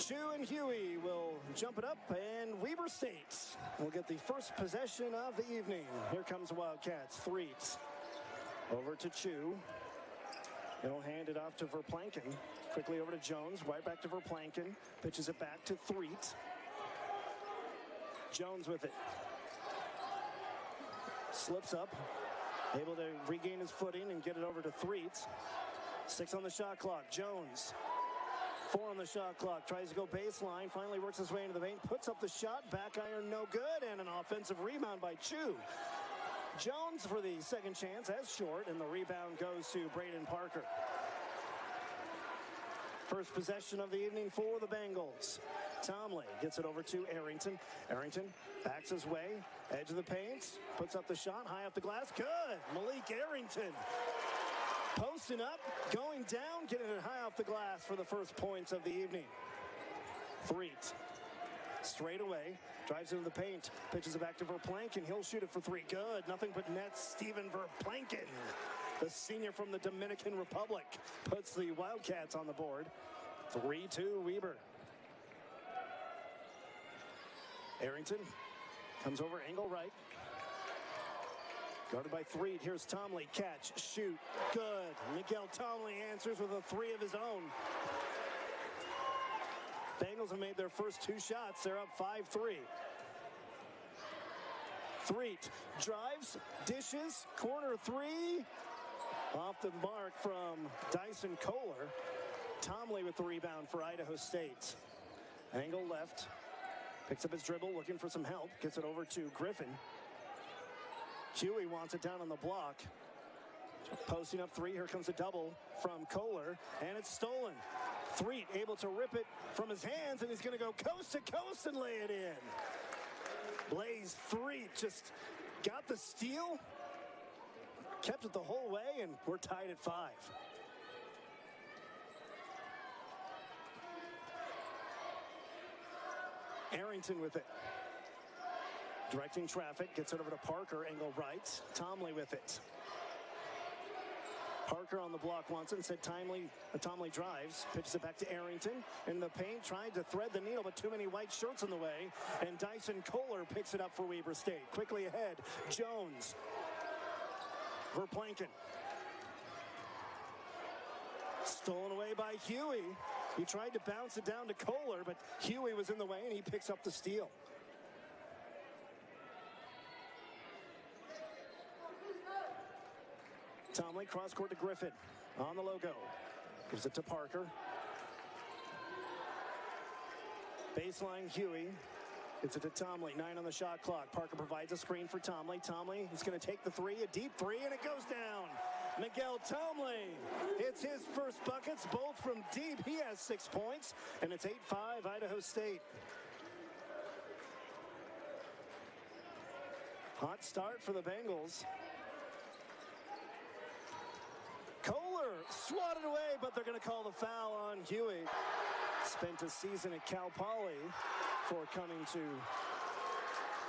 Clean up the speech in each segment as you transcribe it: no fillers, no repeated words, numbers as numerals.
Chu and Huey will jump it up, and Weber State will get the first possession of the evening. Here comes the Wildcats. Threets over to Chu. He'll hand it off to Verplanken. Quickly over to Jones. Right back to Verplanken. Pitches it back to Threet. Jones with it. Slips up. Able to regain his footing and get it over to Threet. 6 on the shot clock. Jones. 4 on the shot clock. Tries to go baseline. Finally works his way into the paint. Puts up the shot. Back iron no good. And an offensive rebound by Chu. Jones for the second chance as short. And the rebound goes to Brayden Parker. First possession of the evening for the Bengals. Tomley gets it over to Arrington. Arrington backs his way. Edge of the paint. Puts up the shot. High off the glass. Good. Malik Arrington. Posting up. Going down. Getting it high off the glass for the first points of the evening. Threet. Straight away. Drives into the paint. Pitches it back to Verplanken. He'll shoot it for 3. Good. Nothing but net. Steven Verplanken, the senior from the Dominican Republic, puts the Wildcats on the board. 3-2 Weber. Arrington comes over, angle right. Guarded by Threet. Here's Tomley. Catch, shoot, good. Miguel Tomley answers with a 3 of his own. Bengals have made their first 2 shots. They're up 5-3. Threet drives, dishes, corner 3. Off the mark from Dyson Kohler. Tomley with the rebound for Idaho State. Angle left. Picks up his dribble, looking for some help. Gets it over to Griffin. Huey wants it down on the block. Posting up 3. Here comes a double from Kohler. And it's stolen. Threet able to rip it from his hands. And he's going to go coast to coast and lay it in. Blaze Threet just got the steal. Kept it the whole way. And we're tied at 5. Arrington with it. Directing traffic. Gets it over to Parker. Angle right. Tomley with it. Parker on the block wants it. Instead, Tomley drives. Pitches it back to Arrington. In the paint. Trying to thread the needle, but too many white shirts in the way. And Dyson Kohler picks it up for Weber State. Quickly ahead. Jones. Verplanken. Stolen away by Huey. He tried to bounce it down to Kohler, but Huey was in the way, and he picks up the steal. Tomley cross court to Griffin. On the logo. Gives it to Parker. Baseline Huey. Gets it to Tomley. 9 on the shot clock. Parker provides a screen for Tomley. Tomley is going to take the 3, a deep 3, and it goes down. Miguel Tomley hits his first buckets, both from deep. He has 6 points, and it's 8-5 Idaho State. Hot start for the Bengals. Kohler swatted away, but they're going to call the foul on Huey. Spent a season at Cal Poly before coming to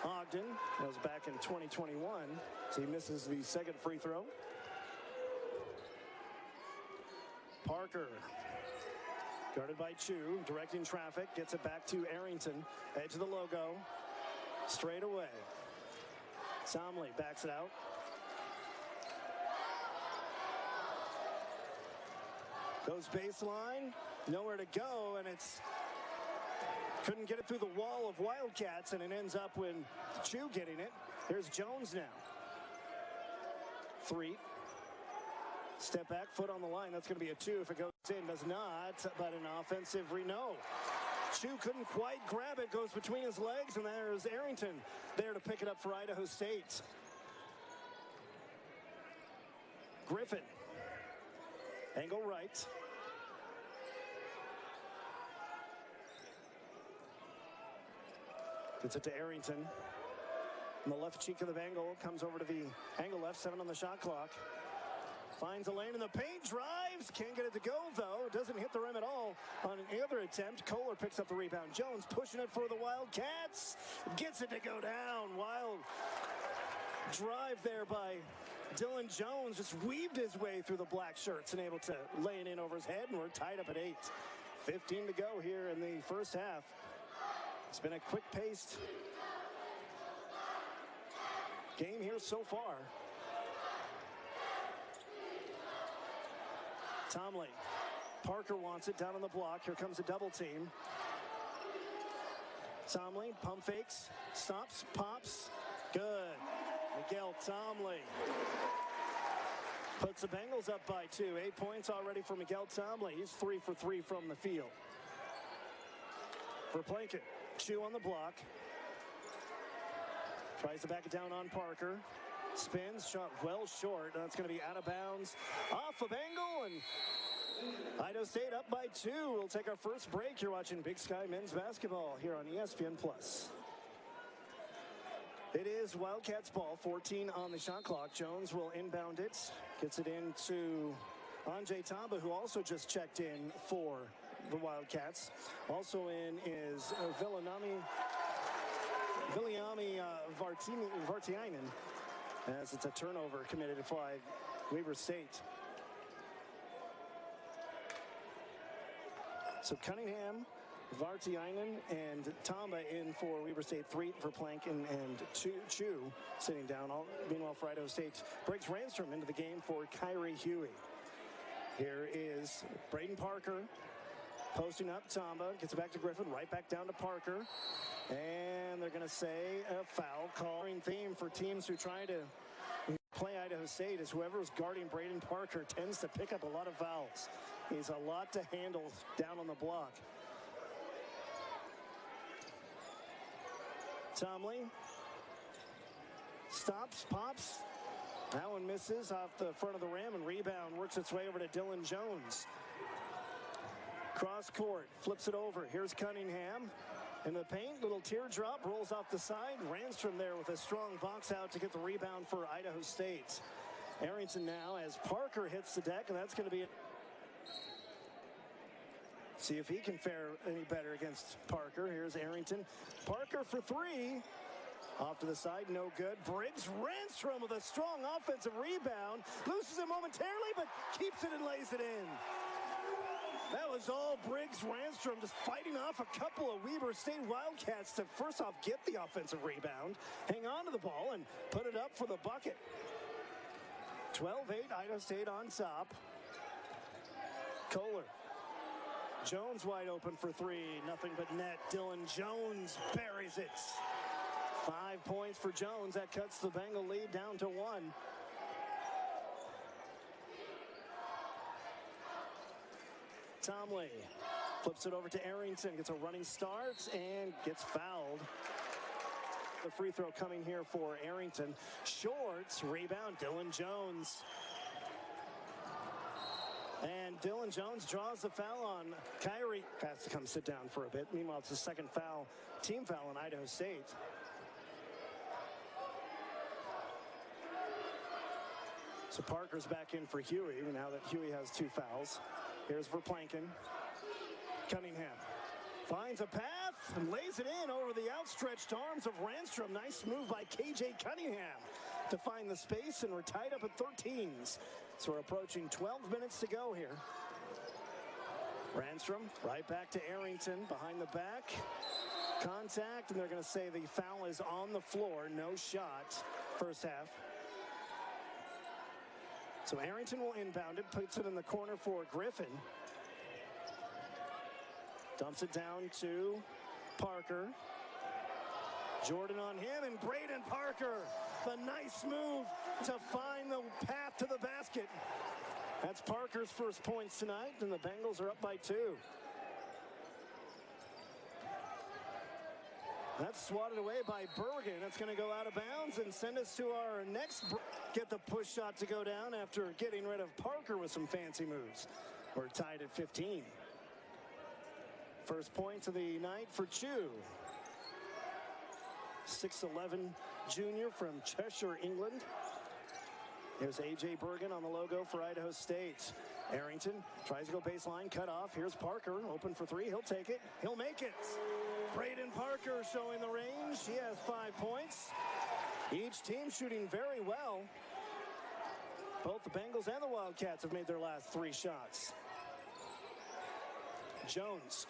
Ogden. That was back in 2021, so he misses the second free throw. Parker, guarded by Chu, directing traffic, gets it back to Arrington, edge of the logo, straight away. Tomley backs it out. Goes baseline, nowhere to go, and couldn't get it through the wall of Wildcats, and it ends up with Chu getting it. Here's Jones now. Threet. Step back, foot on the line. That's going to be a 2 if it goes in. Does not, but an offensive no. Chu couldn't quite grab it. Goes between his legs, and there's Arrington there to pick it up for Idaho State. Griffin. Angle right. Gets it to Arrington. On the left cheek of the Bengal. Comes over to the angle left. 7 on the shot clock. Finds a lane in the paint, drives, can't get it to go though, doesn't hit the rim at all on the other attempt. Kohler picks up the rebound. Jones pushing it for the Wildcats, gets it to go down. Wild drive there by Dylan Jones, just weaved his way through the black shirts and able to lay it in over his head, and we're tied up at 8. 15 to go here in the first half. It's been a quick-paced game here so far. Tomley. Parker wants it down on the block. Here comes a double team. Tomley pump fakes, stops, pops. Good. Miguel Tomley puts the Bengals up by 2. 8 points already for Miguel Tomley. He's 3 for 3 from the field. For Plankin. Chew on the block. Tries to back it down on Parker. Spins, shot well short. That's going to be out of bounds. Off a Bengal, and Idaho State up by 2. We'll take our first break. You're watching Big Sky Men's Basketball here on ESPN+. It is Wildcats ball, 14 on the shot clock. Jones will inbound it. Gets it into Anjay Tamba, who also just checked in for the Wildcats. Also in is Viliami Vartiainen, as it's a turnover committed by Weber State. So Cunningham, Vartiainen, and Tamba in for Weber State. 3 for Plankin and Chu sitting down. Meanwhile, for Idaho State, breaks Randstrom into the game for Kyrie Huey. Here is Brayden Parker posting up. Tamba gets it back to Griffin, right back down to Parker. And they're going to say a foul call. Theme for teams who try to play Idaho State is whoever's guarding Brayden Parker tends to pick up a lot of fouls. He's a lot to handle down on the block. Tomley stops, pops. That one misses off the front of the rim, and rebound works its way over to Dylan Jones. Cross court, flips it over. Here's Cunningham in the paint. Little teardrop, rolls off the side. Randstrom there with a strong box out to get the rebound for Idaho State. Arrington now as Parker hits the deck, and that's going to be it. See if he can fare any better against Parker. Here's Arrington. Parker for 3. Off to the side, no good. Briggs Randstrom with a strong offensive rebound. Loses it momentarily, but keeps it and lays it in. That was all Briggs Randstrom, just fighting off a couple of Weber State Wildcats to first off get the offensive rebound, hang on to the ball, and put it up for the bucket. 12-8, Idaho State on top. Kohler. Jones wide open for 3. Nothing but net. Dylan Jones buries it. 5 points for Jones. That cuts the Bengal lead down to 1. Tomley flips it over to Arrington. Gets a running start and gets fouled. The free throw coming here for Arrington. Shorts, rebound, Dylan Jones. And Dylan Jones draws the foul on Kyrie. Has to come sit down for a bit. Meanwhile, it's the second foul, team foul on Idaho State. So Parker's back in for Huey now that Huey has 2 fouls. Here's for Plankin. Cunningham finds a path and lays it in over the outstretched arms of Randstrom. Nice move by KJ Cunningham to find the space, and we're tied up at 13s. So we're approaching 12 minutes to go here. Randstrom right back to Arrington behind the back. Contact, and they're going to say the foul is on the floor. No shot. First half. So Arrington will inbound it, puts it in the corner for Griffin. Dumps it down to Parker. Jordan on him, and Brayden Parker. The nice move to find the path to the basket. That's Parker's first points tonight, and the Bengals are up by 2. That's swatted away by Bergen. That's going to go out of bounds and send us to our next break. Get the push shot to go down after getting rid of Parker with some fancy moves. We're tied at 15. First points of the night for Chu. 6'11" junior from Cheshire, England. Here's A.J. Bergen on the logo for Idaho State. Arrington tries to go baseline, cut off. Here's Parker, open for 3. He'll take it. He'll make it. Brayden Parker showing the range. He has 5 points. Each team shooting very well. Both the Bengals and the Wildcats have made their last 3 shots. Jones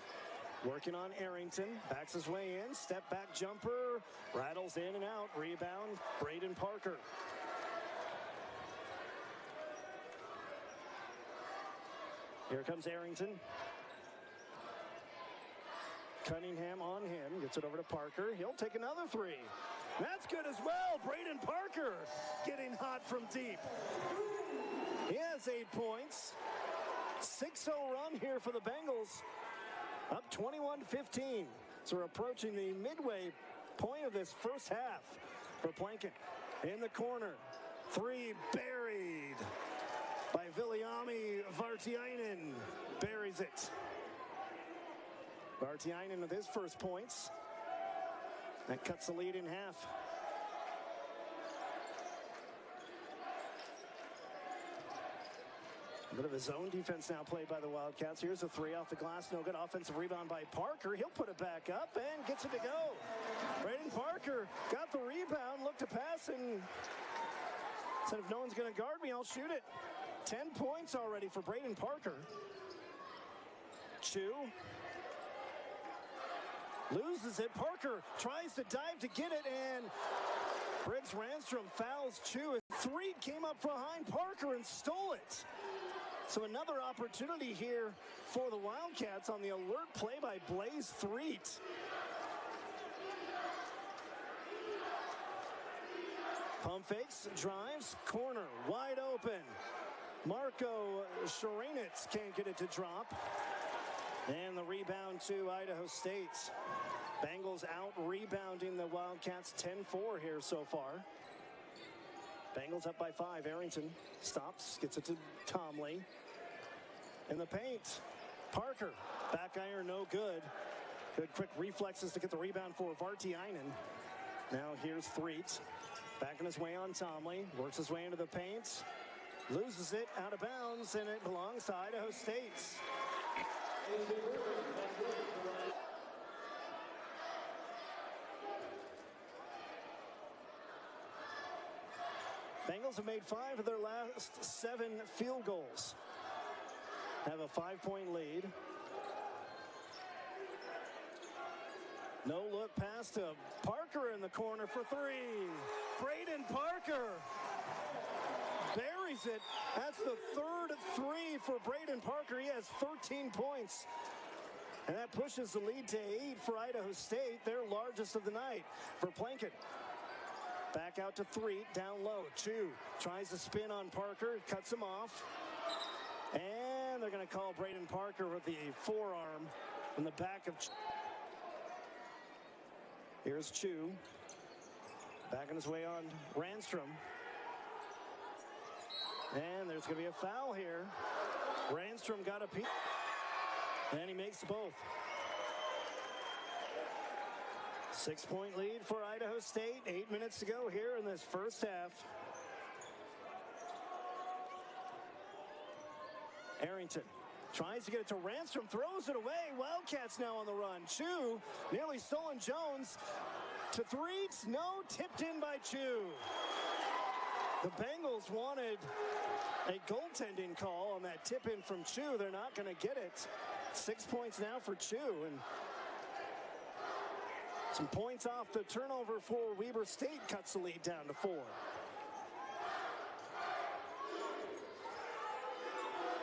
working on Arrington. Backs his way in. Step back jumper. Rattles in and out. Rebound, Brayden Parker. Here comes Arrington. Cunningham on him. Gets it over to Parker. He'll take another three. That's good as well. Brayden Parker getting hot from deep. He has 8 points. 6-0 run here for the Bengals. Up 21-15. So we're approaching the midway point of this first half for Plankin. In the corner. Three buried by Viliami Vartiainen. Buries it. Vartiainen with his first points. That cuts the lead in half. A bit of a zone defense now played by the Wildcats. Here's a three off the glass. No good. Offensive rebound by Parker. He'll put it back up and gets it to go. Brayden Parker got the rebound, looked to pass, and said, if no one's going to guard me, I'll shoot it. 10 points already for Brayden Parker. Chu loses it. Parker tries to dive to get it, and Briggs Randstrom fouls Chu. Three came up behind Parker and stole it. So another opportunity here for the Wildcats on the alert play by Blaze Threet. Pump fakes, drives, corner, wide open. Marco Sharanitz can't get it to drop. And the rebound to Idaho State. Bengals out rebounding the Wildcats 10-4 here so far. Bengals up by 5. Arrington stops, gets it to Tomley. In the paint, Parker, back iron, no good. Good quick reflexes to get the rebound for Vartiainen. Now here's Threet, backing his way on Tomley, works his way into the paint, loses it out of bounds, and it belongs to Idaho State. Bengals have made 5 of their last 7 field goals. Have a 5-point lead. No look pass to Parker in the corner for 3. Brayden Parker buries it. That's the third 3 for Brayden Parker. He has 13 points. And that pushes the lead to 8 for Idaho State, their largest of the night. For Plankin. Back out to 3, down low. Chu tries to spin on Parker, cuts him off. And they're going to call Brayden Parker with the forearm in the back of Chu. Here's Chu. Backing his way on Randstrom. And there's going to be a foul here. Randstrom got a peek. And he makes both. 6-point lead for Idaho State. 8 minutes to go here in this first half. Arrington tries to get it to Randstrom, throws it away. Wildcats now on the run. Chu nearly stolen. Jones to Threet. No, tipped in by Chu. The Bengals wanted a goaltending call on that tip in from Chu. They're not going to get it. 6 points now for Chu. And some points off the turnover for Weber State cuts the lead down to 4.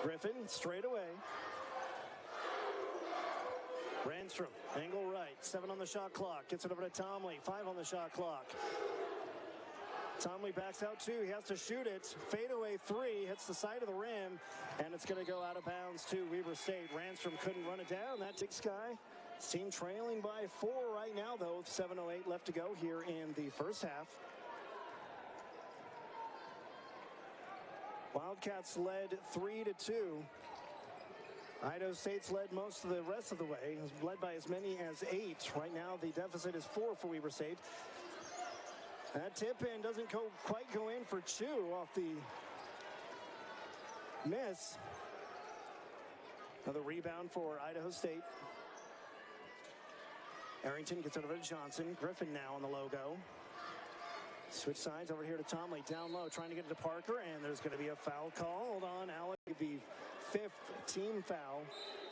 Griffin straight away. Randstrom, angle right, 7 on the shot clock. Gets it over to Tomley, 5 on the shot clock. Tomley backs out 2, he has to shoot it. Fadeaway 3, hits the side of the rim, and it's going to go out of bounds to Weber State. Randstrom couldn't run it down. That takes Sky. Team trailing by 4 right now, though, with 7:08 left to go here in the first half. Wildcats led 3-2. Idaho State's led most of the rest of the way, led by as many as 8. Right now, the deficit is 4 for Weber State. That tip in doesn't quite go in for Chu off the miss. Another rebound for Idaho State. Arrington gets it over to Johnson. Griffin now on the logo. Switch sides over here to Tomley, down low, trying to get it to Parker, and there's going to be a foul called on Alec, the 5th team foul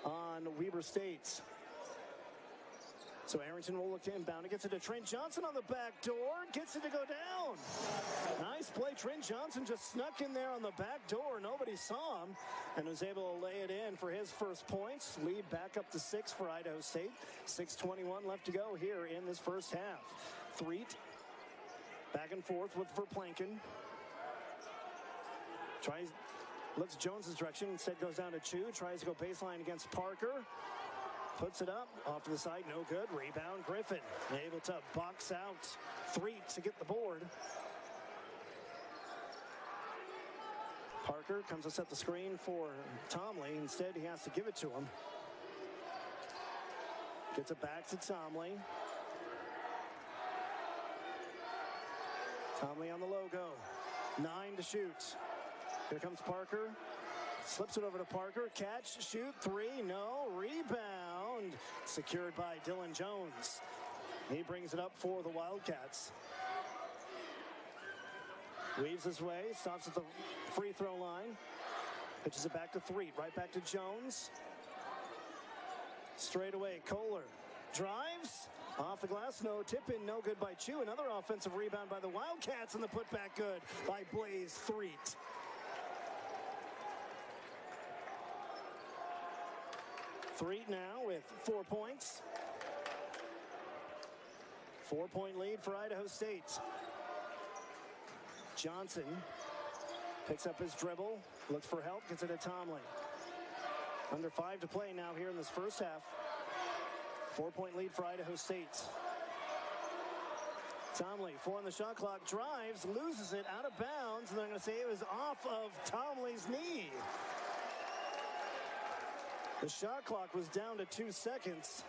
on Weber State. So Arrington will look to inbound. It gets it to Trent Johnson on the back door. Gets it to go down. Nice play. Trent Johnson just snuck in there on the back door. Nobody saw him and was able to lay it in for his first points. Lead back up to 6 for Idaho State. 6:21 left to go here in this first half. Threet back and forth with Verplanken. Looks Jones's direction. Instead goes down to Chu. Tries to go baseline against Parker. Puts it up, off to the side, no good. Rebound, Griffin, able to box out Threet to get the board. Parker comes to set the screen for Tomley. Instead, he has to give it to him. Gets it back to Tomley. Tomley on the logo. 9 to shoot. Here comes Parker. Slips it over to Parker. Catch, shoot, 3, no. Rebound. Secured by Dylan Jones. He brings it up for the Wildcats. Weaves his way. Stops at the free throw line. Pitches it back to Threet. Right back to Jones. Straight away, Kohler. Drives. Off the glass, no tip in, no good by Chu. Another offensive rebound by the Wildcats, and the putback good by Blaze Threet. Threet now with 4 points. 4-point lead for Idaho State. Johnson picks up his dribble, looks for help, gets it to Tomley. Under 5 to play now here in this first half. 4-point lead for Idaho State. Tomley, 4 on the shot clock, drives, loses it out of bounds, and they're going to say it was off of Tomley's knee. The shot clock was down to 2 seconds.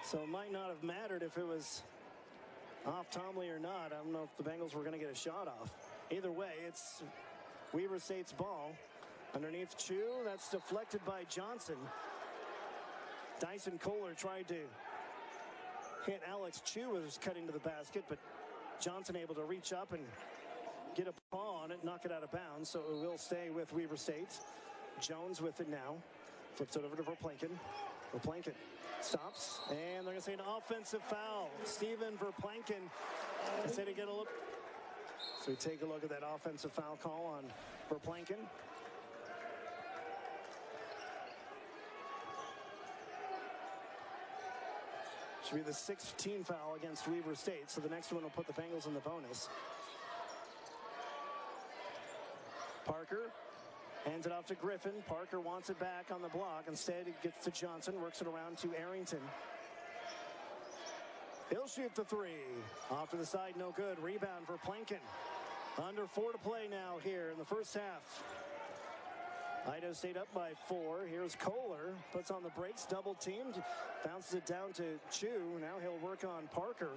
So it might not have mattered if it was off Tomley or not. I don't know if the Bengals were going to get a shot off. Either way, it's Weber State's ball. Underneath Chu, that's deflected by Johnson. Dyson Kohler tried to hit Alex Chu as cutting to the basket, but Johnson able to reach up and get a paw on it, knock it out of bounds, so it will stay with Weber State. Jones with it now. Flips it over to Verplanken. Verplanken stops, and they're going to say an offensive foul. Steven Verplanken. I say to get a look. So we take a look at that offensive foul call on Verplanken. Should be the 6th team foul against Weber State, so the next one will put the Bengals in the bonus. Parker hands it off to Griffin. Parker wants it back on the block. Instead, it gets to Johnson, works it around to Arrington. He'll shoot the 3. Off to the side, no good. Rebound for Plankin. Under 4 to play now here in the first half. Idaho State up by 4. Here's Kohler. Puts on the brakes, double teamed. Bounces it down to Chu. Now he'll work on Parker.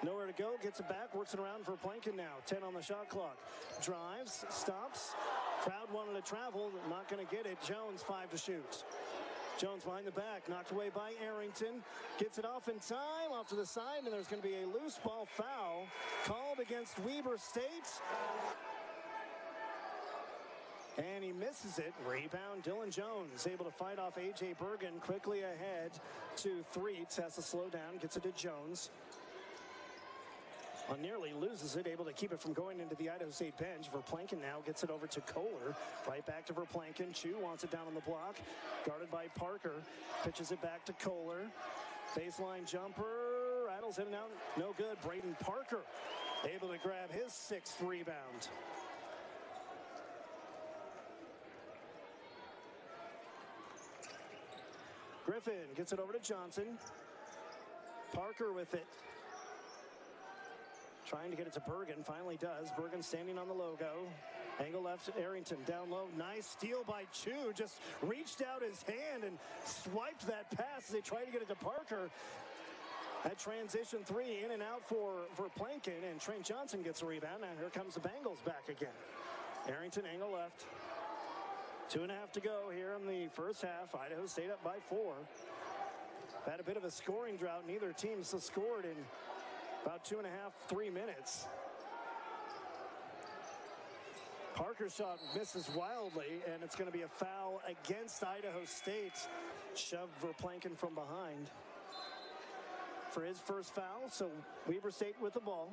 Nowhere to go, gets it back, works it around for Plankin now. 10 on the shot clock. Drives, stops. Crowd wanted to travel, not going to get it. Jones, 5 to shoot. Jones behind the back, knocked away by Arrington. Gets it off in time, off to the side, and there's going to be a loose ball foul called against Weber State. And he misses it. Rebound, Dylan Jones able to fight off A.J. Bergen. Quickly ahead to Threet. Has to slow down, gets it to Jones. Nearly loses it, able to keep it from going into the Idaho State bench. Verplanken now gets it over to Kohler. Right back to Verplanken. Chu wants it down on the block. Guarded by Parker. Pitches it back to Kohler. Baseline jumper. Rattles in and out. No good. Brayden Parker able to grab his 6th rebound. Griffin gets it over to Johnson. Parker with it. Trying to get it to Bergen, finally does. Bergen standing on the logo. Angle left, Arrington down low. Nice steal by Chu. Just reached out his hand and swiped that pass as they tried to get it to Parker. That transition 3 in and out for Plankin, and Trent Johnson gets a rebound. Now here comes the Bengals back again. Arrington, angle left. 2.5 to go here in the first half. Idaho State up by 4. Had a bit of a scoring drought. Neither team has scored in about 2.5, 3 minutes. Parker's shot misses wildly, and it's going to be a foul against Idaho State. Shove Verplanken from behind for his first foul. So Weber State with the ball.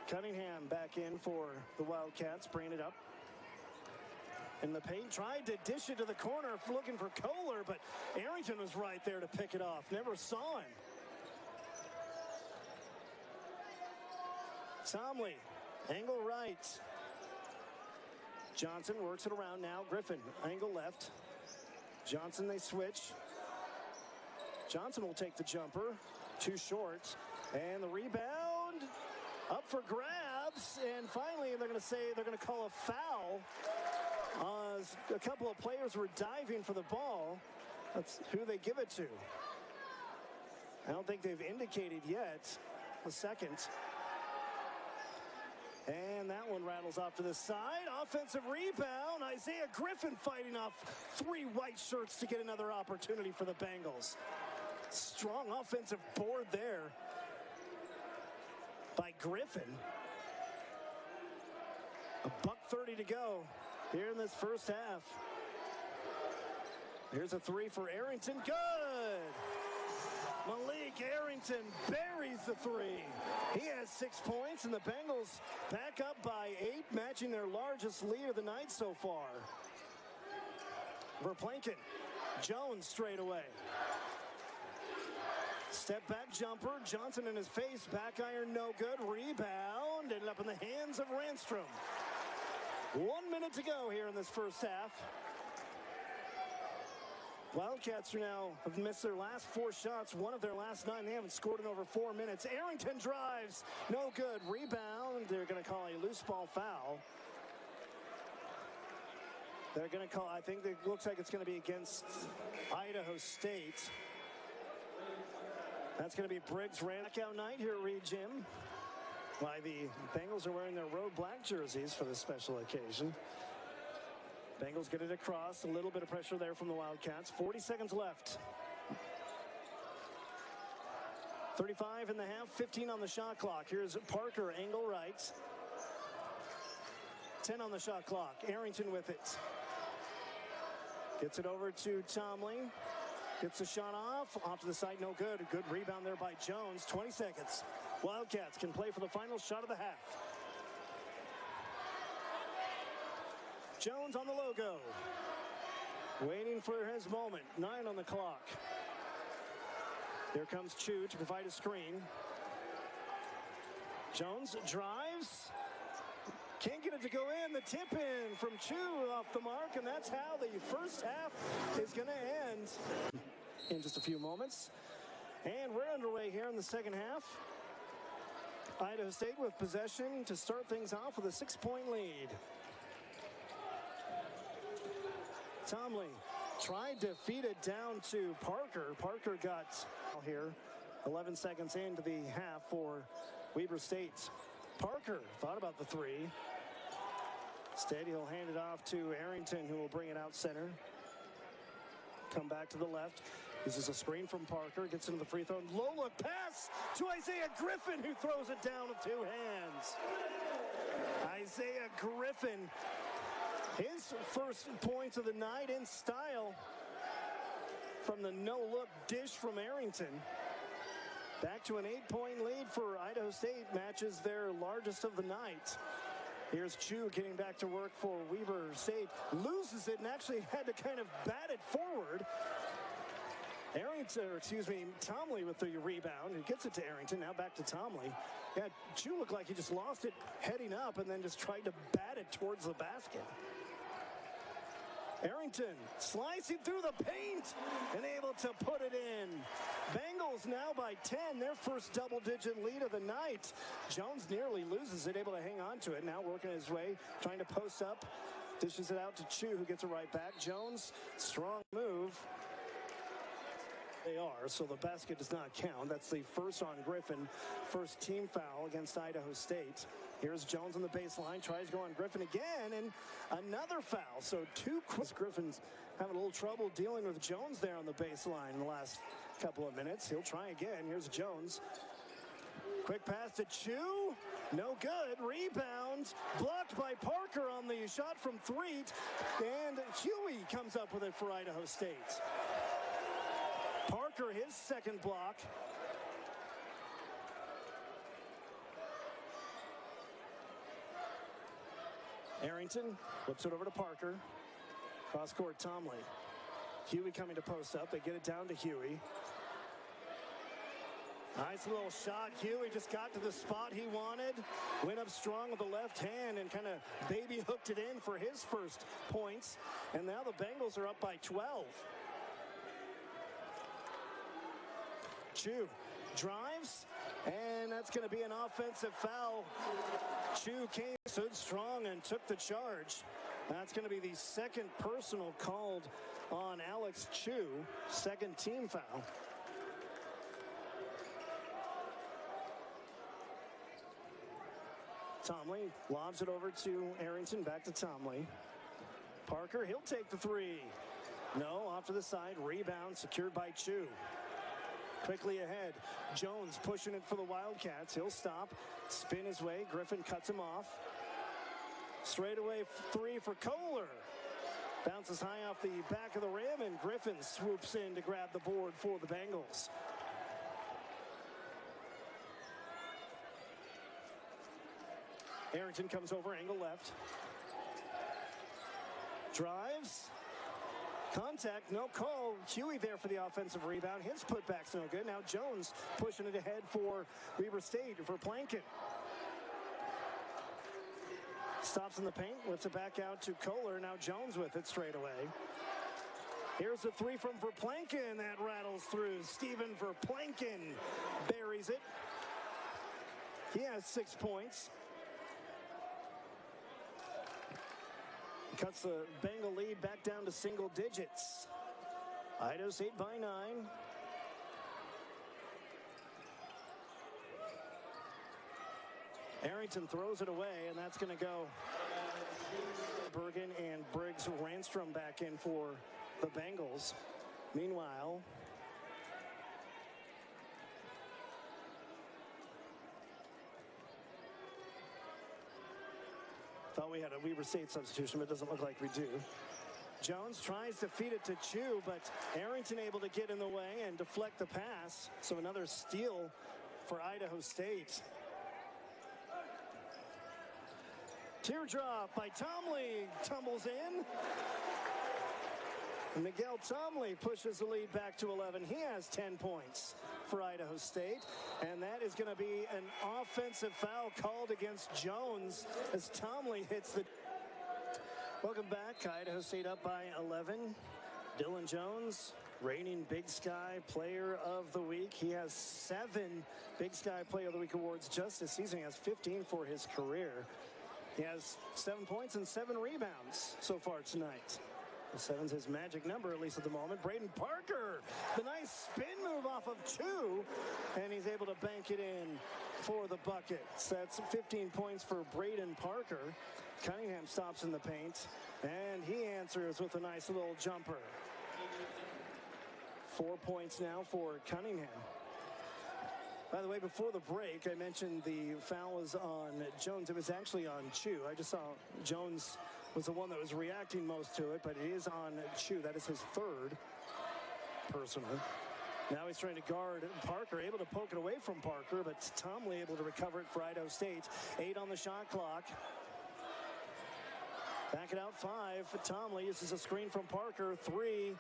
Cunningham back in for the Wildcats, bringing it up. In the paint, tried to dish it to the corner, looking for Kohler, but Arrington was right there to pick it off. Never saw him. Tomley, angle right. Johnson works it around now. Griffin, angle left. Johnson, they switch. Johnson will take the jumper. Too short. And the rebound up for grabs. And finally, they're going to call a foul. A couple of players were diving for the ball. That's who they give it to. I don't think they've indicated yet a second. And that one rattles off to the side. Offensive rebound. Isaiah Griffin fighting off 3 white shirts to get another opportunity for the Bengals. Strong offensive board there by Griffin. $1:30 to go here in this first half. Here's a 3 for Arrington. Good. Malik Arrington buries the 3. He has 6 points, and the Bengals back up by 8, matching their largest lead of the night so far. Verplanken. Jones straight away. Step back jumper. Johnson in his face. Back iron no good. Rebound. Ended up in the hands of Ranstrom. 1 minute to go here in this first half. Wildcats have missed their last 4 shots, 1 of their last 9. They haven't scored in over 4 minutes. Arrington drives, no good. Rebound. They're going to call a loose ball foul. They're going to call, I think it looks like it's going to be against Idaho State. That's going to be Briggs. Blackout night here at Reed Gym. Why the Bengals are wearing their road black jerseys for this special occasion. Bengals get it across. A little bit of pressure there from the Wildcats. 40 seconds left. 35 in the half, 15 on the shot clock. Here's Parker, angle right. 10 on the shot clock. Arrington with it. Gets it over to Tomley. Gets the shot off to the side, no good. A good rebound there by Jones. 20 seconds. Wildcats can play for the final shot of the half. Jones on the logo. Waiting for his moment. 9 on the clock. Here comes Chu to provide a screen. Jones drives. Can't get it to go in. The tip in from Chu off the mark, and that's how the first half is going to end in just a few moments. And we're underway here in the second half. Idaho State with possession to start things off with a 6-point lead. Tomley tried to feed it down to Parker. Parker got here 11 seconds into the half for Weber State. Parker thought about the 3. Instead, he'll hand it off to Arrington, who will bring it out center. Come back to the left. This is a screen from Parker. Gets into the free throw. Low look pass to Isaiah Griffin, who throws it down with 2 hands. Isaiah Griffin, his first points of the night in style from the no-look dish from Arrington. Back to an 8-point lead for Idaho State, matches their largest of the night. Here's Chu getting back to work for Weber State. Loses it and actually had to kind of bat it forward. Tomley with the rebound. He gets it to Arrington. Now back to Tomley. Yeah, Chu looked like he just lost it heading up and then just tried to bat it towards the basket. Arrington slicing through the paint and able to put it in. Bengals now by 10, their first double-digit lead of the night. Jones nearly loses it, able to hang on to it. Now working his way, trying to post up. Dishes it out to Chu, who gets it right back. Jones, strong move. They are, so the basket does not count. That's the first on Griffin. First team foul against Idaho State. Here's Jones on the baseline, tries to go on Griffin again, and another foul. So 2 quick. Griffin's having a little trouble dealing with Jones there on the baseline in the last couple of minutes. He'll try again. Here's Jones. Quick pass to Chu. No good. Rebound blocked by Parker on the shot from three. And Huey comes up with it for Idaho State. Parker, his second block. Arrington whips it over to Parker. Cross court, Tomley. Huey coming to post up. They get it down to Huey. Nice little shot. Huey just got to the spot he wanted. Went up strong with the left hand and kind of baby hooked it in for his first points. And now the Bengals are up by 12. Chu drives, and that's going to be an offensive foul. Chu stood strong and took the charge. That's going to be the second personal called on Alex Chu. Second team foul. Tomley lobs it over to Arrington, back to Tomley. Parker, he'll take the three. No, off to the side, rebound secured by Chu. Quickly ahead, Jones pushing it for the Wildcats. He'll stop, spin his way. Griffin cuts him off. Straightaway three for Kohler. Bounces high off the back of the rim, and Griffin swoops in to grab the board for the Bengals. Arrington comes over, angle left. Drives. Contact, no call. Huey there for the offensive rebound. His putback's no good. Now Jones pushing it ahead for Weber State for Plankin. Stops in the paint, lifts it back out to Kohler. Now Jones with it straight away. Here's the three from Verplanken that rattles through. Steven Verplanken buries it. He has 6 points. Cuts the Bengal lead back down to single digits. Idaho State by 9. Arrington throws it away, and that's going to go. Bergen and Briggs Ranstrom back in for the Bengals. Meanwhile, thought we had a Weber State substitution, but it doesn't look like we do. Jones tries to feed it to Chu, but Arrington able to get in the way and deflect the pass. So another steal for Idaho State. Teardrop by Tomley tumbles in. Miguel Tomley pushes the lead back to 11. He has 10 points for Idaho State. And that is going to be an offensive foul called against Jones as Tomley hits the... Welcome back. Idaho State up by 11. Dylan Jones, reigning Big Sky Player of the Week. He has 7 Big Sky Player of the Week awards just this season. He has 15 for his career. He has 7 points and 7 rebounds so far tonight. The 7's his magic number, at least at the moment. Brayden Parker, the nice spin move off of Chu, and he's able to bank it in for the bucket. So that's 15 points for Brayden Parker. Cunningham stops in the paint, and he answers with a nice little jumper. 4 points now for Cunningham. By the way, before the break, I mentioned the foul was on Jones. It was actually on Chu. I just saw Jones was the one that was reacting most to it, but it is on Chu. That is his 3rd personal. Now he's trying to guard Parker, able to poke it away from Parker, but Tomley able to recover it for Idaho State. 8 on the shot clock. Back it out 5. Tomley uses a screen from Parker. 3,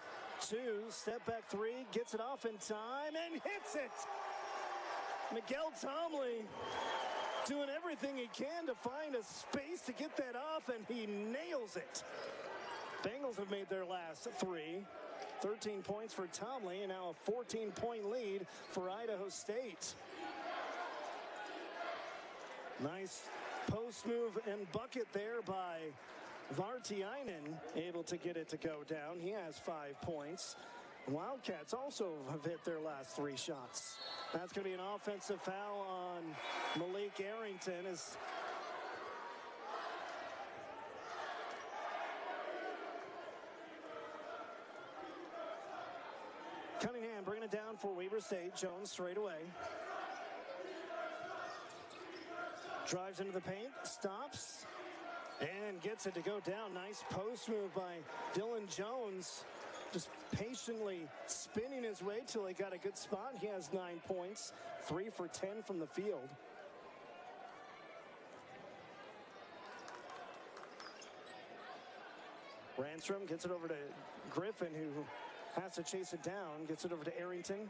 2, step back 3, gets it off in time and hits it. Miguel Tomley doing everything he can to find a space to get that off, and he nails it. Bengals have made their last 3. 13 points for Tomley, and now a 14-point lead for Idaho State. Nice post move and bucket there by Vartiainen, able to get it to go down. He has 5 points. Wildcats also have hit their last 3 shots. That's going to be an offensive foul on Malik Arrington. Cunningham bringing it down for Weber State. Jones straight away. Drives into the paint, stops, and gets it to go down. Nice post move by Dylan Jones. Just patiently spinning his way till he got a good spot. He has 9 points, 3 for 10 from the field. Ranstrom gets it over to Griffin, who has to chase it down. Gets it over to Arrington.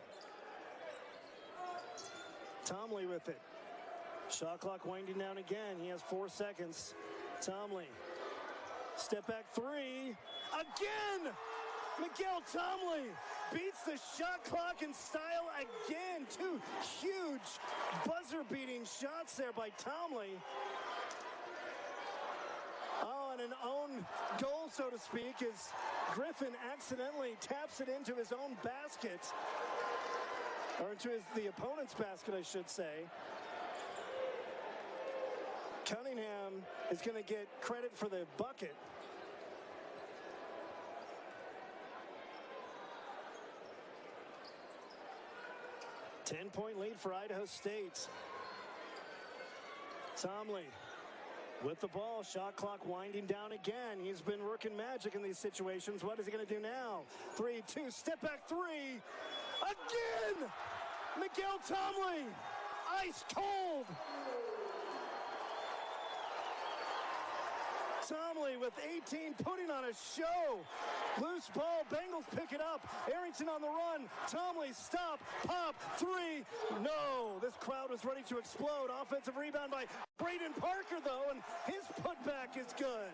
Tomley with it. Shot clock winding down again. He has 4 seconds. Tomley. Step back three. Again! Miguel Tomley beats the shot clock in style again. 2 huge buzzer-beating shots there by Tomley. Oh, and an own goal, so to speak, as Griffin accidentally taps it into his own basket. Or into the opponent's basket, I should say. Cunningham is going to get credit for the bucket. Ten-point lead for Idaho State. Tomley with the ball. Shot clock winding down again. He's been working magic in these situations. What is he going to do now? 3-2, step back three. Again! Miguel Tomley, ice cold. Tomley with 18, putting on a show. Loose ball, Bengals pick it up. Arrington on the run. Tomley, stop, pop, three. No, this crowd was ready to explode. Offensive rebound by Brayden Parker, though, and his putback is good.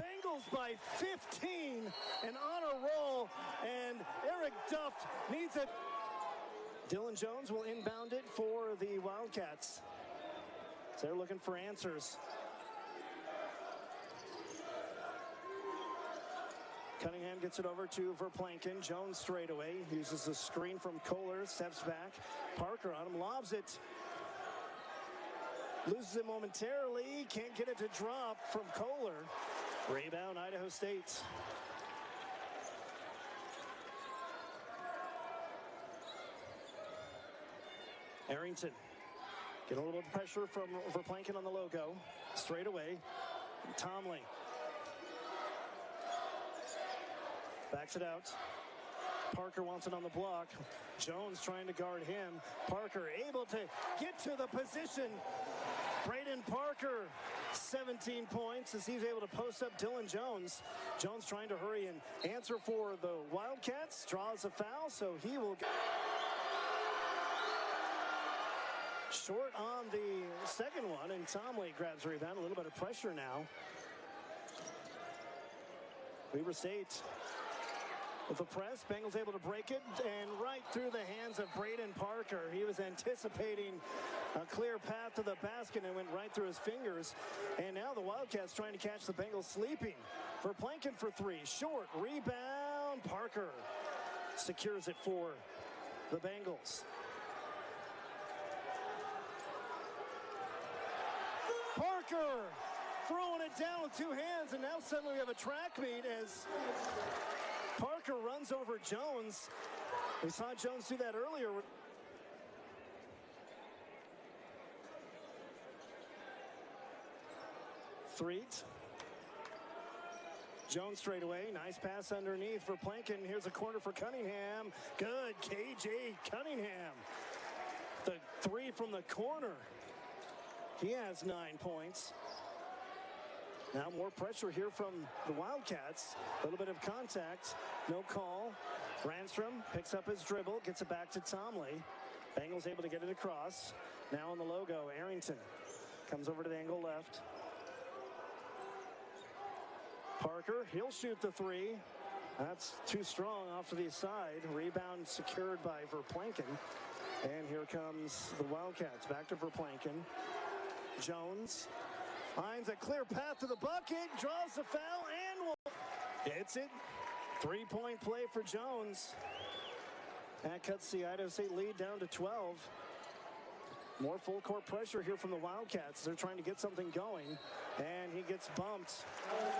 Bengals by 15 and on a roll, and Erik Duft needs it. Dylan Jones will inbound it for the Wildcats. So they're looking for answers. Cunningham gets it over to Verplanken. Jones straight away. Uses the screen from Kohler. Steps back. Parker on him. Lobs it. Loses it momentarily. Can't get it to drop from Kohler. Rebound Idaho State. Arrington. Get a little pressure from Verplanken on the logo. Straight away. Tomley. Backs it out. Parker wants it on the block. Jones trying to guard him. Parker able to get to the position. Brayden Parker, 17 points as he's able to post up Dylan Jones. Jones trying to hurry and answer for the Wildcats. Draws a foul, so he will go short on the second one, and Tomley grabs a rebound. A little bit of pressure now. Weber State with the press. Bengals able to break it, and right through the hands of Brayden Parker. He was anticipating a clear path to the basket and went right through his fingers. And now the Wildcats trying to catch the Bengals sleeping. Verplanken for three. Short. Rebound. Parker secures it for the Bengals. Parker throwing it down with 2 hands, and now suddenly we have a track meet as Parker runs over Jones. We saw Jones do that earlier. Threet. Jones straight away. Nice pass underneath for Plankin. Here's a corner for Cunningham. Good. KJ Cunningham. The three from the corner. He has 9 points. Now more pressure here from the Wildcats. A little bit of contact. No call. Ranstrom picks up his dribble. Gets it back to Tomley. Bengals able to get it across. Now on the logo, Arrington comes over to the angle left. Parker, he'll shoot the three. That's too strong off to the side. Rebound secured by Verplanken. And here comes the Wildcats. Back to Verplanken. Jones finds a clear path to the bucket, draws the foul, and hits it. 3-point play for Jones. That cuts the Idaho State lead down to 12. More full court pressure here from the Wildcats. They're trying to get something going, and he gets bumped.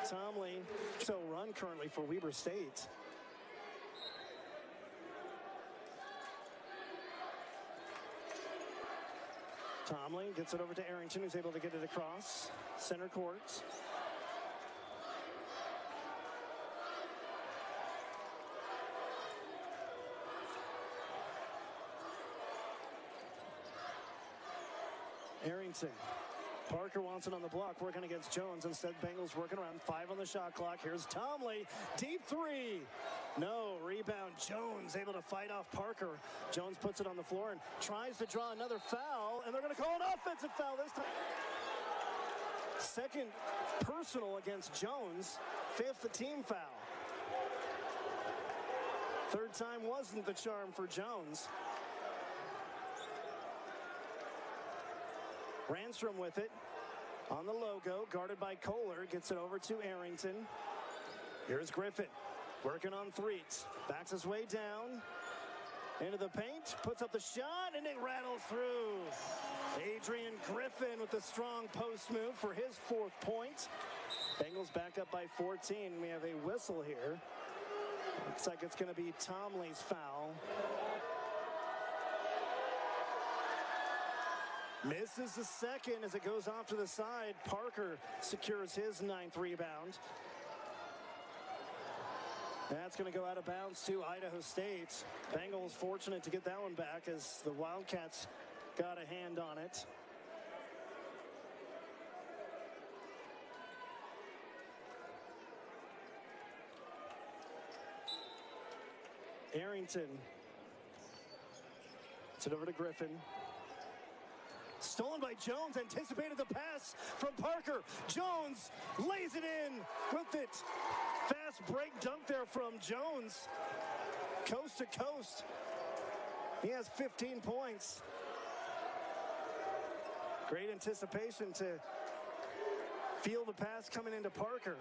Tomley, so run currently for Weber State. Tomley gets it over to Arrington, who's able to get it across center court. Arrington. Parker wants it on the block, working against Jones. Instead, Bengals working around 5 on the shot clock. Here's Tomley, deep three. No, rebound. Jones able to fight off Parker. Jones puts it on the floor and tries to draw another foul, and they're going to call an offensive foul this time. Second personal against Jones, 5th team foul. Third time wasn't the charm for Jones. Randstrom with it on the logo, guarded by Kohler, gets it over to Arrington. Here's Griffin, working on threes, backs his way down into the paint, puts up the shot, and it rattles through. Adrian Griffin with a strong post move for his 4th point. Bengals back up by 14. We have a whistle here. Looks like it's going to be Tomley's foul. Misses the second as it goes off to the side. Parker secures his 9th rebound. That's going to go out of bounds to Idaho State. Bengals fortunate to get that one back as the Wildcats got a hand on it. Arrington. It's it over to Griffin. Stolen by Jones, anticipated the pass from Parker. Jones lays it in with it. Fast break dunk there from Jones. Coast to coast. He has 15 points. Great anticipation to feel the pass coming into Parker.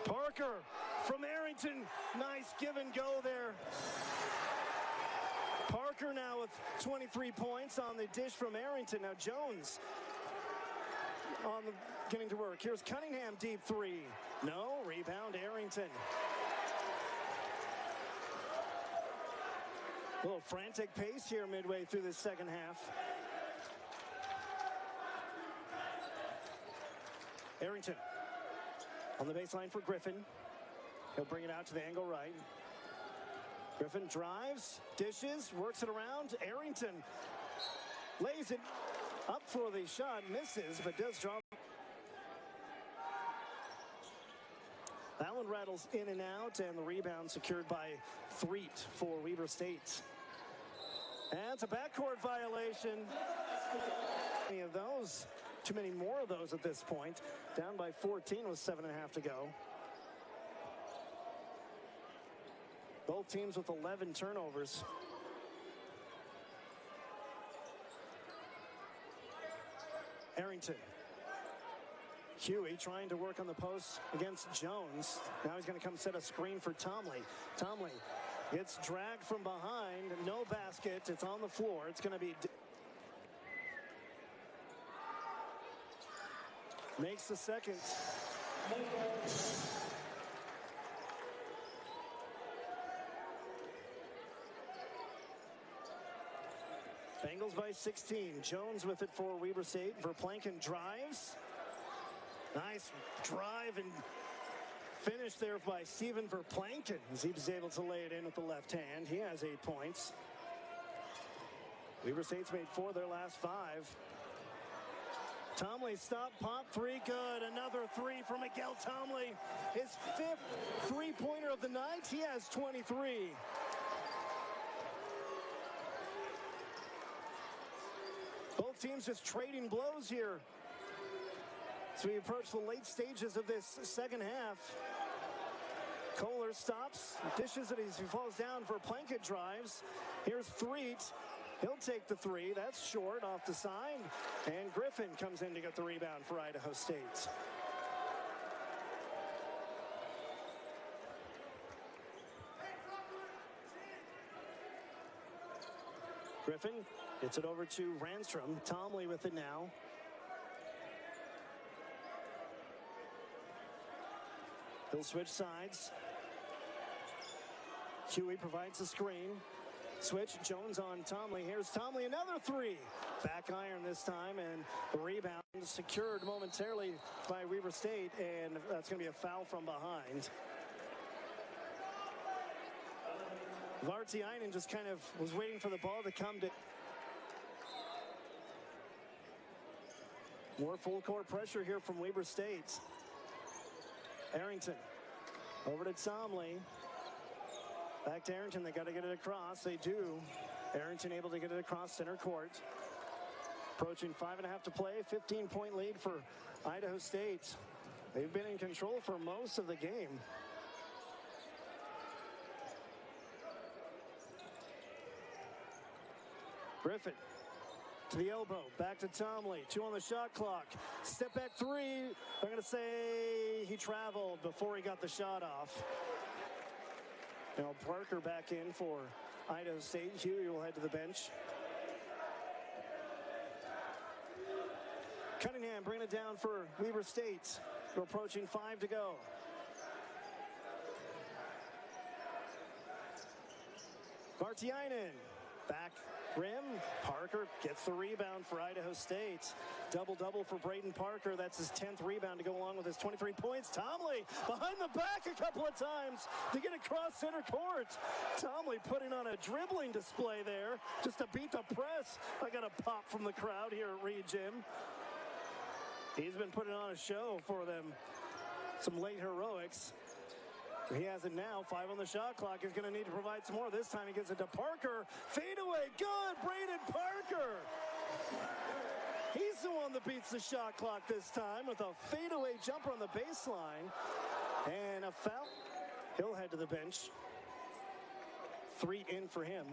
Parker from Arrington. Nice give and go there. Parker now with 23 points on the dish from Arrington. Now Jones on the getting to work. Here's Cunningham, deep three. No, rebound Arrington. A little frantic pace here midway through the second half. Arrington on the baseline for Griffin. He'll bring it out to the angle right. Griffin drives, dishes, works it around. Arrington lays it up for the shot, misses, but does drop. That one rattles in and out, and the rebound secured by Threet for Weber State. And it's a backcourt violation. Any of those, too many more of those at this point. Down by 14 with 7.5 to go. Both teams with 11 turnovers. Arrington. Huey trying to work on the post against Jones. Now he's going to come set a screen for Tomley. Tomley gets dragged from behind. No basket. It's on the floor. It's going to be... Makes the second. Bengals by 16. Jones with it for Weber State. Verplanken drives. Nice drive and finish there by Steven Verplanken as he was able to lay it in with the left hand. He has 8 points. Weber State's made 4 of their last 5. Tomley stop, pop, 3, good. Another 3 from Miguel Tomley. His 5th three-pointer of the night. He has 23. Both teams just trading blows here. So we approach the late stages of this second half. Kohler stops, dishes it as he falls down. For Verplanken drives. Here's Threet. He'll take the 3. That's short off the side. And Griffin comes in to get the rebound for Idaho State. Griffin gets it over to Randstrom. Tomley with it now. He'll switch sides. Huey provides the screen. Switch, Jones on Tomley. Here's Tomley, another three. Back iron this time, and the rebound secured momentarily by Weber State, and that's going to be a foul from behind. Vartiainen just kind of was waiting for the ball to come to. More full court pressure here from Weber State. Arrington over to Tomley. Back to Arrington. They got to get it across. They do. Arrington able to get it across center court. Approaching 5.5 to play. 15-point lead for Idaho State. They've been in control for most of the game. Griffin to the elbow, back to Tomley, 2 on the shot clock. Step back 3, they're going to say he traveled before he got the shot off. Now Parker back in for Idaho State. Huey will head to the bench. Cunningham bringing it down for Weber State. We're approaching 5 to go. Vartiainen, back rim. Parker gets the rebound for Idaho State. Double-double for Brayden Parker. That's his 10th rebound to go along with his 23 points. Tomley behind the back a couple of times to get across center court. Tomley putting on a dribbling display there just to beat the press. I got a pop from the crowd here at Reed Gym. He's been putting on a show for them. Some late heroics. He has it now. 5 on the shot clock. He's going to need to provide some more. This time he gives it to Parker. Fadeaway. Good. Brayden Parker. He's the one that beats the shot clock this time with a fadeaway jumper on the baseline. And a foul. He'll head to the bench. 3 in for him.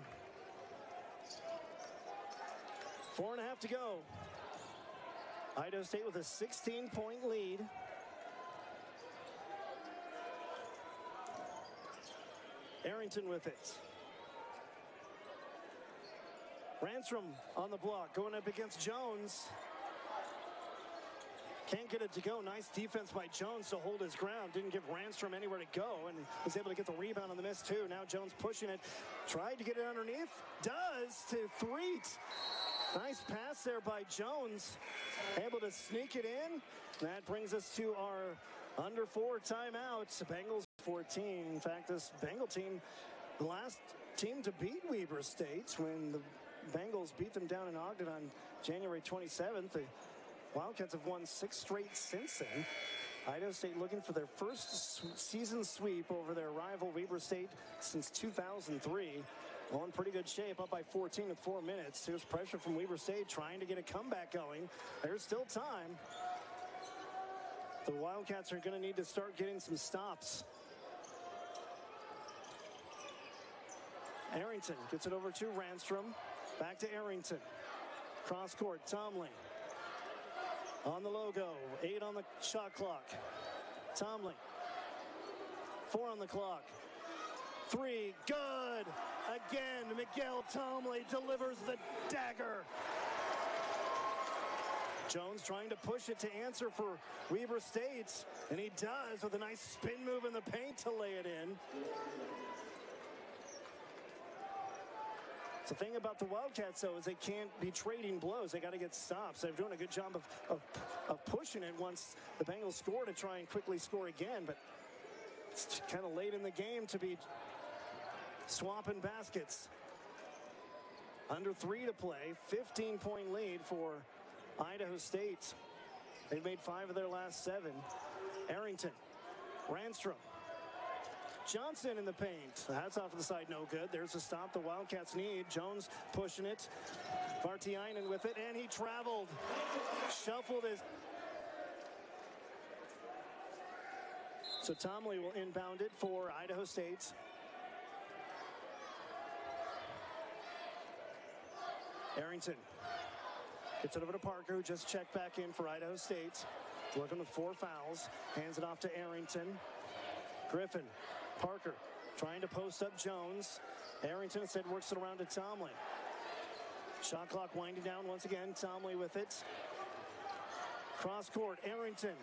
4.5 to go. Idaho State with a 16-point lead. Arrington with it. Ransom on the block, going up against Jones. Can't get it to go. Nice defense by Jones to hold his ground. Didn't give Ransom anywhere to go, and was able to get the rebound on the miss too. Now Jones pushing it. Tried to get it underneath. Does to Threet. Nice pass there by Jones. Able to sneak it in. That brings us to our under 4 timeouts. Bengals 14. In fact, this Bengal team, the last team to beat Weber State when the Bengals beat them down in Ogden on January 27th. The Wildcats have won 6 straight since then. Idaho State looking for their first season sweep over their rival Weber State since 2003. Well, in pretty good shape, up by 14 with 4 minutes. Here's pressure from Weber State trying to get a comeback going. There's still time. The Wildcats are going to need to start getting some stops. Arrington gets it over to Ransom. Back to Arrington. Cross court, Tomley. On the logo, 8 on the shot clock. Tomley. 4 on the clock. 3, good. Again, Miguel Tomley delivers the dagger. Jones trying to push it to answer for Weber State, and he does with a nice spin move in the paint to lay it in. The thing about the Wildcats, though, is they can't be trading blows. They got to get stops. They're doing a good job of pushing it once the Bengals score to try and quickly score again, but it's kind of late in the game to be swapping baskets. Under 3 to play, 15-point lead for Idaho State. They've made 5 of their last 7. Arrington, Ranstrom, Johnson in the paint. That's off to the side, no good. There's a stop the Wildcats need. Jones pushing it. Vartiainen with it, and he traveled. Shuffled his. So Tomley will inbound it for Idaho State. Arrington gets it over to Parker, who just checked back in for Idaho State. Working with 4 fouls. Hands it off to Arrington. Griffin. Parker trying to post up Jones. Arrington instead works it around to Tomley. Shot clock winding down once again. Tomley with it. Cross court. Arrington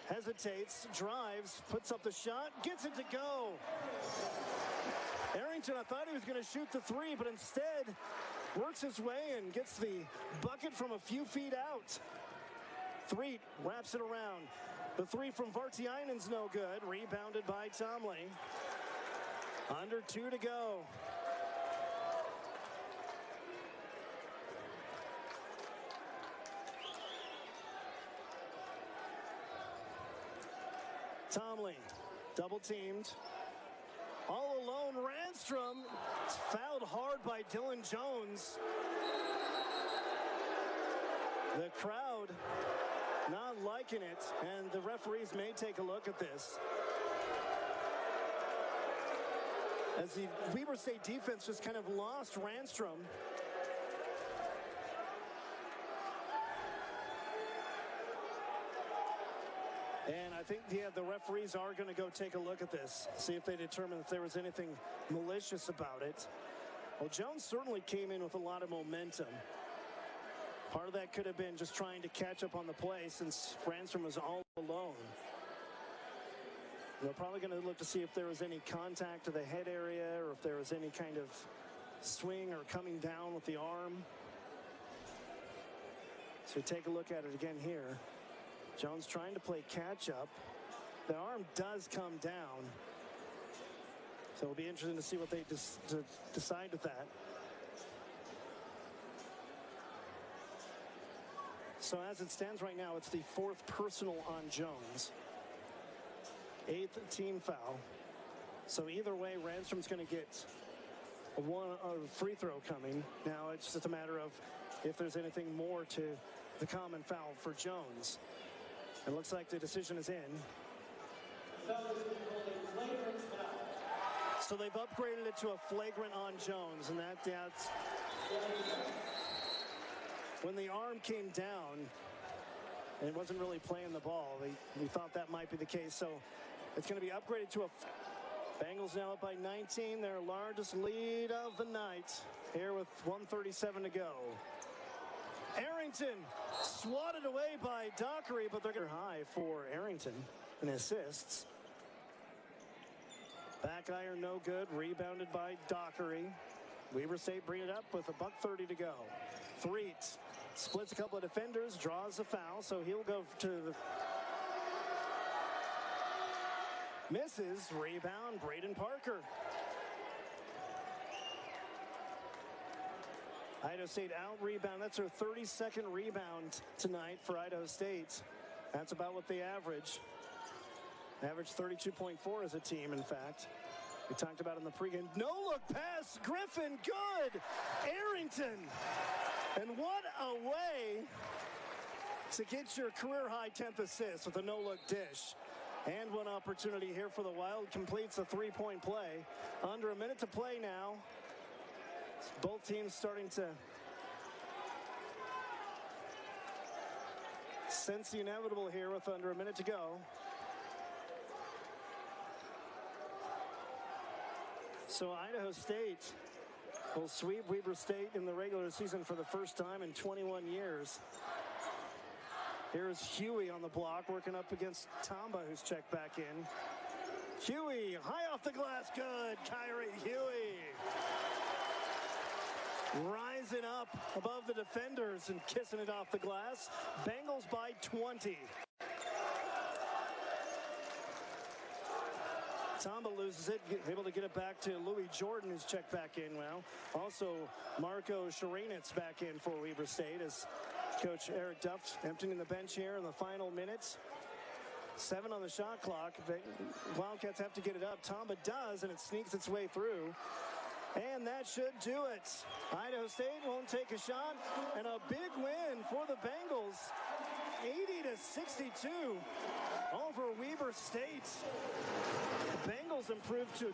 hesitates, drives, puts up the shot, gets it to go. Arrington, I thought he was going to shoot the three, but instead works his way and gets the bucket from a few feet out. Threet wraps it around. The three from Vartiainen's no good. Rebounded by Tomley. Under 2 to go. Tomley, double teamed. All alone, Randstrom. It's fouled hard by Dylan Jones. The crowd not liking it, and the referees may take a look at this. As the Weber State defense just kind of lost Randstrom. And I think, yeah, the referees are going to go take a look at this, see if they determine if there was anything malicious about it. Well, Jones certainly came in with a lot of momentum. Part of that could have been just trying to catch up on the play since Randstrom was all alone. They're probably going to look to see if there was any contact to the head area or if there was any kind of swing or coming down with the arm. So take a look at it again here. Jones trying to play catch up. The arm does come down. So it'll be interesting to see what they decide with that. So as it stands right now, it's the 4th personal on Jones. 8th team foul. So either way, Randstrom's going to get a free throw coming. Now it's just a matter of if there's anything more to the common foul for Jones. It looks like the decision is in. So they've upgraded it to a flagrant on Jones, and that's when the arm came down and it wasn't really playing the ball. We thought that might be the case. So it's going to be upgraded to a Bengals now up by 19, their largest lead of the night here with 1:37 to go. Arrington swatted away by Dockery, but they're high for Arrington in assists. Back iron no good, rebounded by Dockery. Weber State bring it up with $1:30 to go. Threet splits a couple of defenders, draws a foul, so he'll go to the misses. Rebound, Brayden Parker. Idaho State out rebound. That's their 32nd rebound tonight for Idaho State. That's about what they average. Average 32.4 as a team, in fact. We talked about in the pregame. No look pass. Griffin, good. Arrington. And what a way to get your career high 10th assist with a no look dish. And one opportunity here for the Wild. Completes a 3-point play. Under a minute to play now. Both teams starting to sense the inevitable here with under a minute to go. So Idaho State will sweep Weber State in the regular season for the first time in 21 years. Here's Huey on the block, working up against Tamba, who's checked back in. Huey, high off the glass, good. Kyrie Huey. Rising up above the defenders and kissing it off the glass. Bengals by 20. Tamba loses it, able to get it back to Louis Jordan, who's checked back in well. Also, Marco Sharinitz back in for Weber State as Coach Erik Duff emptying the bench here in the final minutes. 7 on the shot clock. Wildcats have to get it up. Tamba does, and it sneaks its way through. And that should do it. Idaho State won't take a shot, and a big win for the Bengals. 80-62 over Weber State. The Bengals improved to